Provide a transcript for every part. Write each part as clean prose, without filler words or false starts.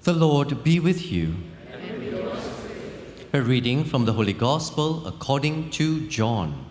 The Lord be with you. A reading from the Holy Gospel according to John.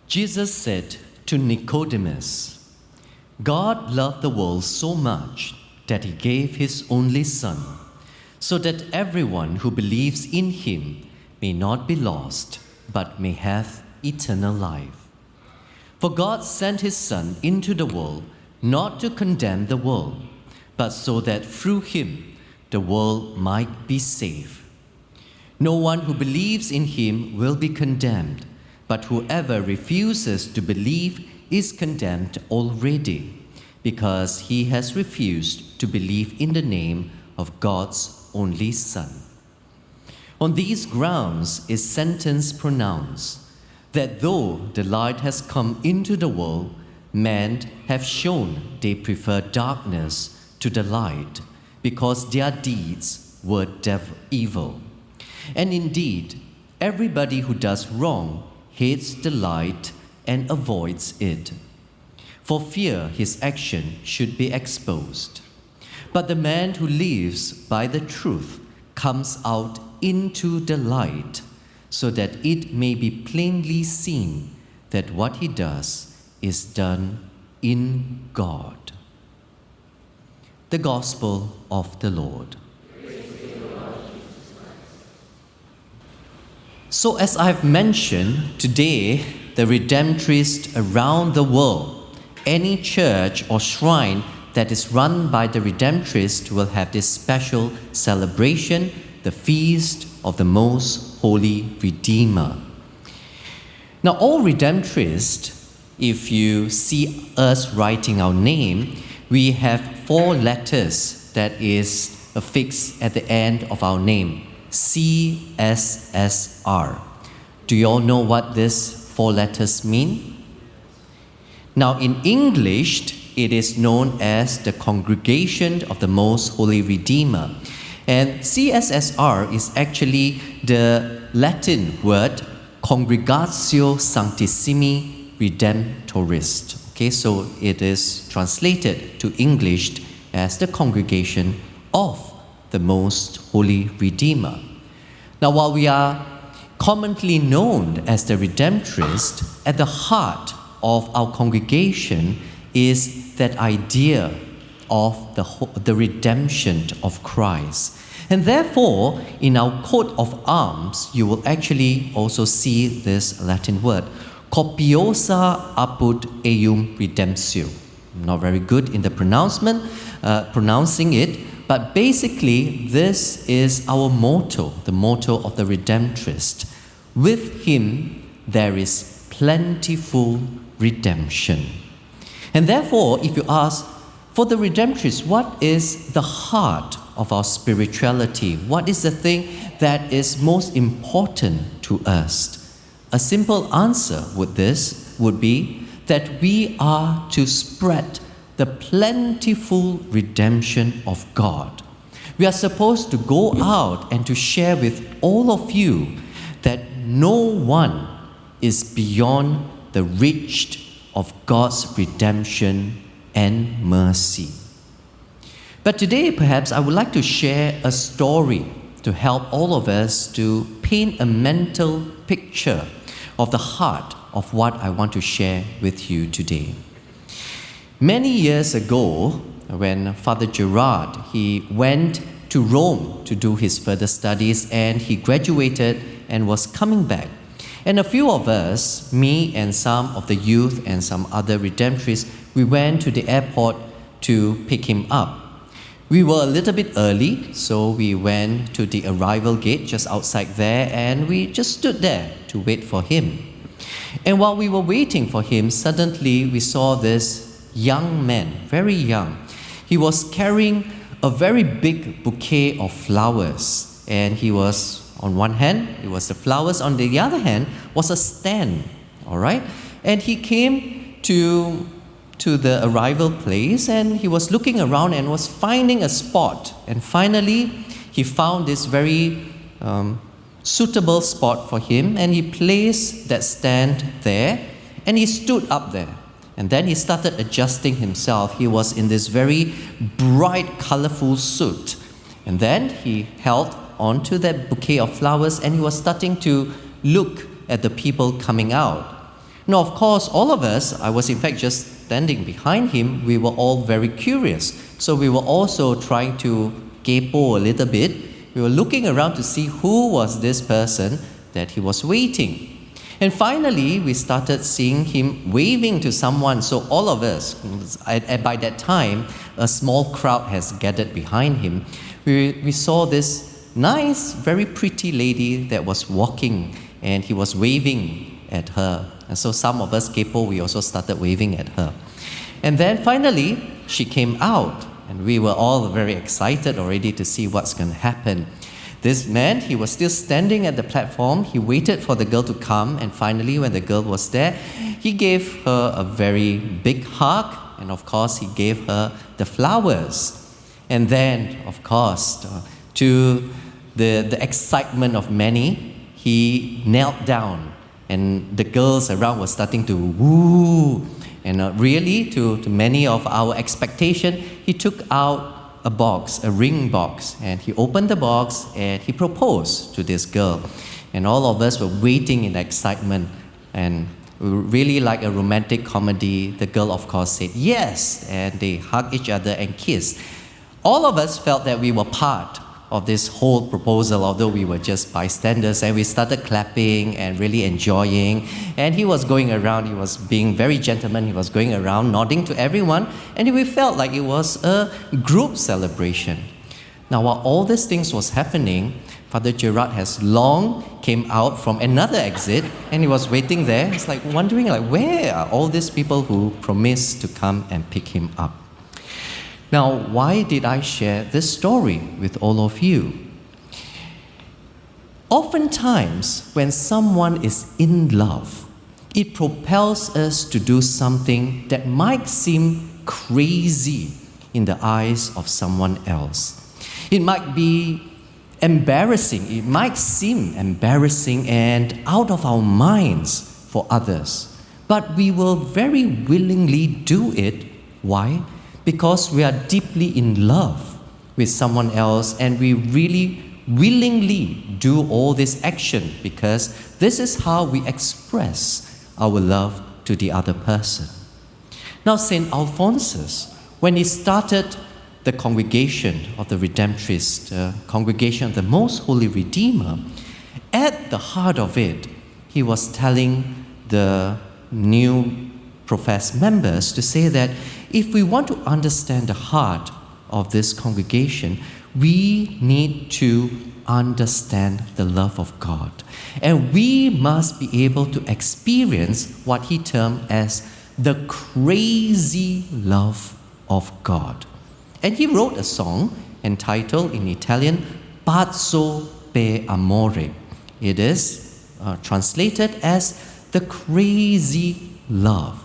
Jesus said to Nicodemus, God loved the world so much that he gave his only Son, so that everyone who believes in him may not be lost, but may have eternal life. For God sent his Son into the world not to condemn the world, but so that through him the world might be saved. No one who believes in him will be condemned, but whoever refuses to believe is condemned already, because he has refused to believe in the name of God's only Son. On these grounds is sentence pronounced, that though the light has come into the world, men have shown they prefer darkness to the light, because their deeds were evil. And indeed, everybody who does wrong hates the light and avoids it, for fear his action should be exposed. But the man who lives by the truth comes out into the light, so that it may be plainly seen that what he does is done in God. The Gospel of the Lord. So as I've mentioned, today, the Redemptorists around the world, any church or shrine that is run by the Redemptorists will have this special celebration, the Feast of the Most Holy Redeemer. Now, all Redemptorists, if you see us writing our name, we have 4 letters that is affixed at the end of our name, C.S.S.R. Do you all know what these 4 letters mean? Now, in English, it is known as the Congregation of the Most Holy Redeemer. And C.S.S.R. is actually the Latin word Congregatio Sanctissimi Redemptorist. Okay, so it is translated to English as the Congregation of the Most Holy Redeemer. Now, while we are commonly known as the Redemptorists, at the heart of our congregation is that idea of the redemption of Christ. And therefore, in our coat of arms, you will actually also see this Latin word, copiosa apud eum redemptio. I'm not very good in the pronouncing it, but basically this is our motto, the motto of the Redemptorist. With him there is plentiful redemption. And therefore, if you ask, for the Redemptorists, what is the heart of our spirituality? What is the thing that is most important to us? A simple answer would be that we are to spread the plentiful redemption of God. We are supposed to go out and to share with all of you that no one is beyond the reach of God's redemption and mercy. But today, perhaps, I would like to share a story to help all of us to paint a mental picture of the heart of what I want to share with you today. Many years ago, when Father Gerard, he went to Rome to do his further studies, and he graduated and was coming back. And a few of us, me and some of the youth and some other Redemptorists, we went to the airport to pick him up. We were a little bit early, so we went to the arrival gate just outside there, and we just stood there to wait for him. And while we were waiting for him, suddenly we saw this young man, very young. He was carrying a very big bouquet of flowers, and he was, on one hand, it was the flowers, on the other hand was a stand, all right? And he came to the arrival place, and he was looking around and was finding a spot. And finally, he found this very suitable spot for him, and he placed that stand there, and he stood up there. And then he started adjusting himself. He was in this very bright, colorful suit. And then he held onto that bouquet of flowers and he was starting to look at the people coming out. Now, of course, all of us, I was in fact just standing behind him, we were all very curious. So we were also trying to kepo a little bit. We were looking around to see who was this person that he was waiting. And finally, we started seeing him waving to someone. So all of us, by that time, a small crowd has gathered behind him. We saw this nice, very pretty lady that was walking, and he was waving at her. And so some of us, kepo, we also started waving at her. And then finally, she came out, and we were all very excited already to see what's going to happen. This man, he was still standing at the platform. He waited for the girl to come, and finally, when the girl was there, he gave her a very big hug, and of course, he gave her the flowers. And then, of course, to the excitement of many, he knelt down, and the girls around were starting to woo. And really, to many of our expectation, he took out a box, a ring box, and he opened the box and he proposed to this girl. And all of us were waiting in excitement, and really like a romantic comedy. The girl, of course, said yes, and they hugged each other and kissed. All of us felt that we were part of this whole proposal, although we were just bystanders, and we started clapping and really enjoying. And he was going around, he was being very gentleman, he was going around nodding to everyone, and we felt like it was a group celebration. Now, while all these things was happening, Father Gerard has long came out from another exit, and he was waiting there. He's like wondering, like, where are all these people who promised to come and pick him up? Now, why did I share this story with all of you? Oftentimes, when someone is in love, it propels us to do something that might seem crazy in the eyes of someone else. It might be embarrassing. It might seem embarrassing and out of our minds for others. But we will very willingly do it. Why? Because we are deeply in love with someone else, and we really willingly do all this action because this is how we express our love to the other person. Now, St. Alphonsus, when he started the congregation of the Redemptorist, congregation of the Most Holy Redeemer, at the heart of it, he was telling the new professed members to say that if we want to understand the heart of this congregation, we need to understand the love of God. And we must be able to experience what he termed as the crazy love of God. And he wrote a song entitled in Italian, Pazzo per amore. It is translated as the crazy love.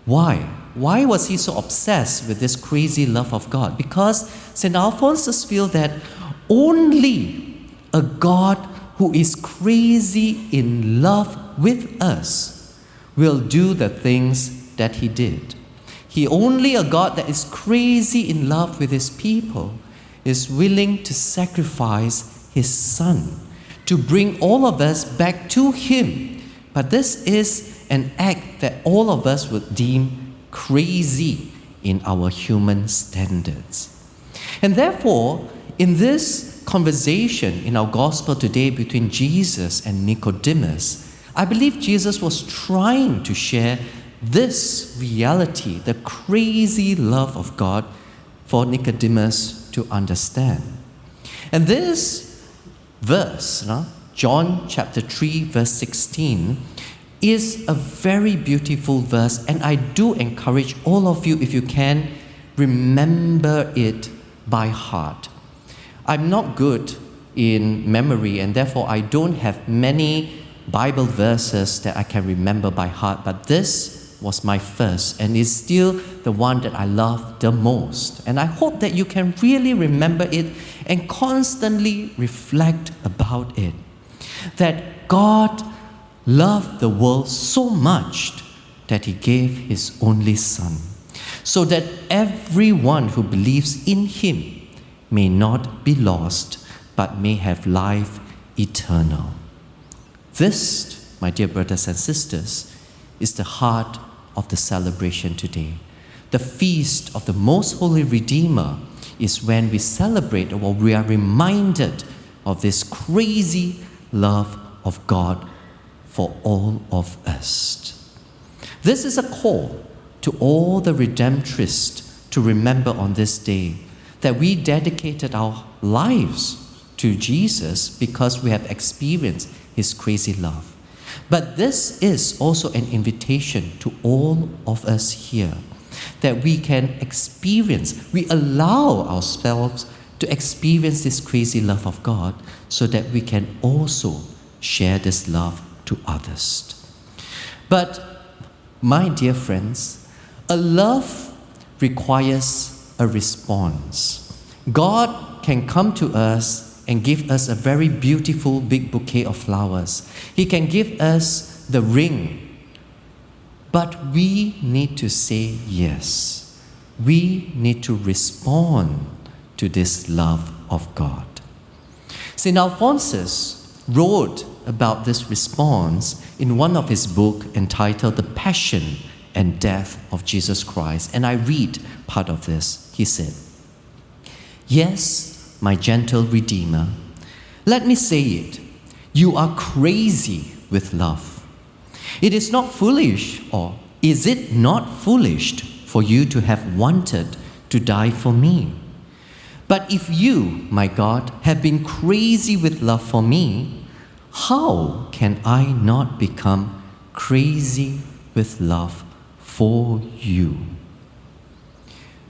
Why? Why was he so obsessed with this crazy love of God? Because St. Alphonsus feels that only a God who is crazy in love with us will do the things that he did. Only a God that is crazy in love with his people is willing to sacrifice his Son to bring all of us back to him. But this is an act that all of us would deem crazy in our human standards. And therefore, in this conversation in our gospel today between Jesus and Nicodemus, I believe Jesus was trying to share this reality, the crazy love of God, for Nicodemus to understand. And this verse, John chapter 3, verse 16, is a very beautiful verse, and I do encourage all of you, if you can, remember it by heart. I'm not good in memory, and therefore I don't have many Bible verses that I can remember by heart, but this was my first, and is still the one that I love the most. And I hope that you can really remember it and constantly reflect about it. That God loved the world so much that He gave His only Son, so that everyone who believes in Him may not be lost, but may have life eternal. This, my dear brothers and sisters, is the heart of the celebration today. The feast of the Most Holy Redeemer is when we celebrate, or we are reminded of this crazy love of God for all of us. This is a call to all the Redemptorists to remember on this day that we dedicated our lives to Jesus because we have experienced His crazy love. But this is also an invitation to all of us here that we can experience, we allow ourselves to experience this crazy love of God so that we can also share this love to others. But my dear friends, a love requires a response. God can come to us and give us a very beautiful big bouquet of flowers. He can give us the ring. But we need to say yes. We need to respond to this love of God. St. Alphonsus wrote about this response in one of his books entitled The Passion and Death of Jesus Christ. And I read part of this. He said, "Yes, my gentle Redeemer, let me say it. You are crazy with love. It is not foolish, or is it not foolish for you to have wanted to die for me? But if you, my God, have been crazy with love for me, how can I not become crazy with love for you?"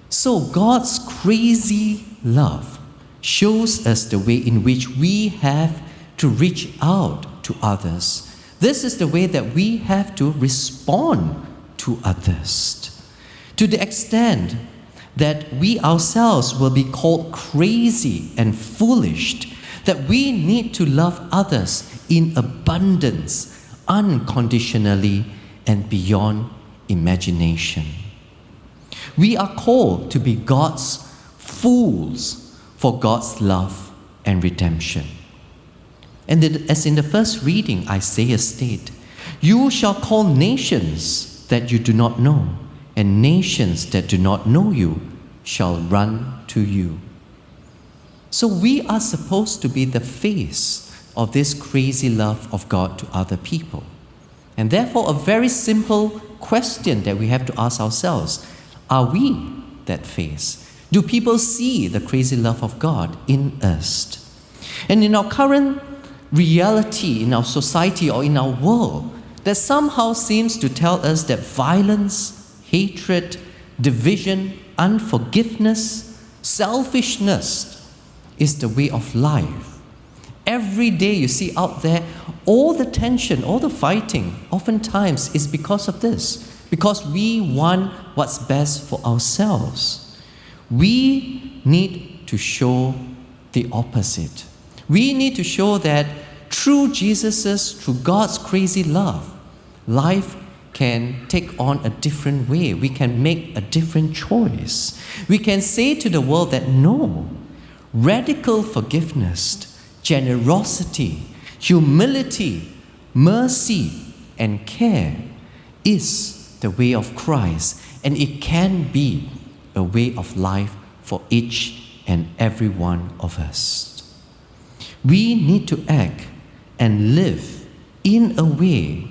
So God's crazy love shows us the way in which we have to reach out to others. This is the way that we have to respond to others. To the extent that we ourselves will be called crazy and foolish, that we need to love others in abundance, unconditionally, and beyond imagination. We are called to be God's fools for God's love and redemption. And as in the first reading, Isaiah stated, "You shall call nations that you do not know, and nations that do not know you shall run to you." So we are supposed to be the face of this crazy love of God to other people. And therefore, a very simple question that we have to ask ourselves, are we that face? Do people see the crazy love of God in us? And in our current reality, in our society or in our world, that somehow seems to tell us that violence, hatred, division, unforgiveness, selfishness is the way of life. Every day you see out there, all the tension, all the fighting, oftentimes is because of this, because we want what's best for ourselves. We need to show the opposite. We need to show that through through God's crazy love, life can take on a different way. We can make a different choice. We can say to the world that no, radical forgiveness, generosity, humility, mercy, and care is the way of Christ, and it can be a way of life for each and every one of us. We need to act and live in a way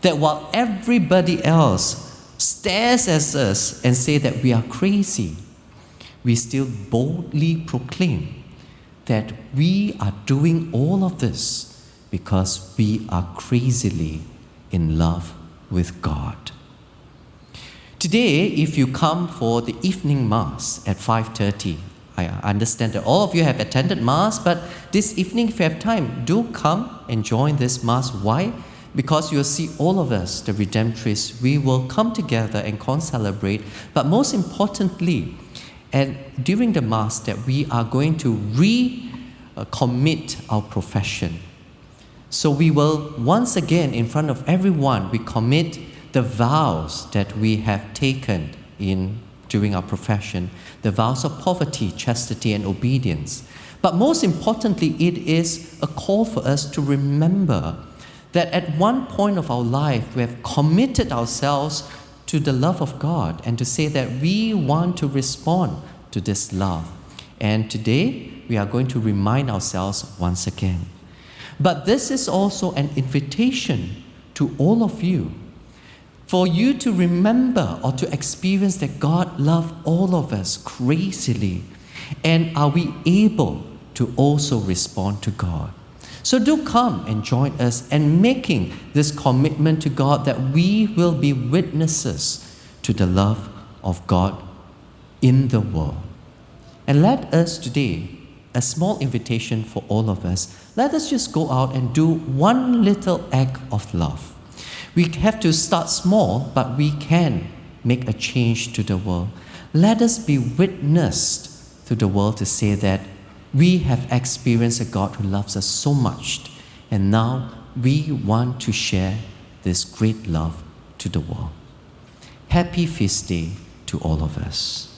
that while everybody else stares at us and say that we are crazy, we still boldly proclaim that we are doing all of this because we are crazily in love with God. Today, if you come for the evening Mass at 5:30, I understand that all of you have attended Mass, but this evening, if you have time, do come and join this Mass. Why? Because you'll see all of us, the Redemptorists, we will come together and celebrate, but most importantly, and during the Mass, that we are going to recommit our profession. So we will, once again, in front of everyone, we commit the vows that we have taken during our profession, the vows of poverty, chastity, and obedience. But most importantly, it is a call for us to remember that at one point of our life, we have committed ourselves to the love of God and to say that we want to respond to this love. And today, we are going to remind ourselves once again. But this is also an invitation to all of you, for you to remember or to experience that God loves all of us crazily. And are we able to also respond to God? So do come and join us in making this commitment to God that we will be witnesses to the love of God in the world. And let us today, a small invitation for all of us, let us just go out and do one little act of love. We have to start small, but we can make a change to the world. Let us be witnessed to the world to say that we have experienced a God who loves us so much, and now we want to share this great love to the world. Happy Feast Day to all of us.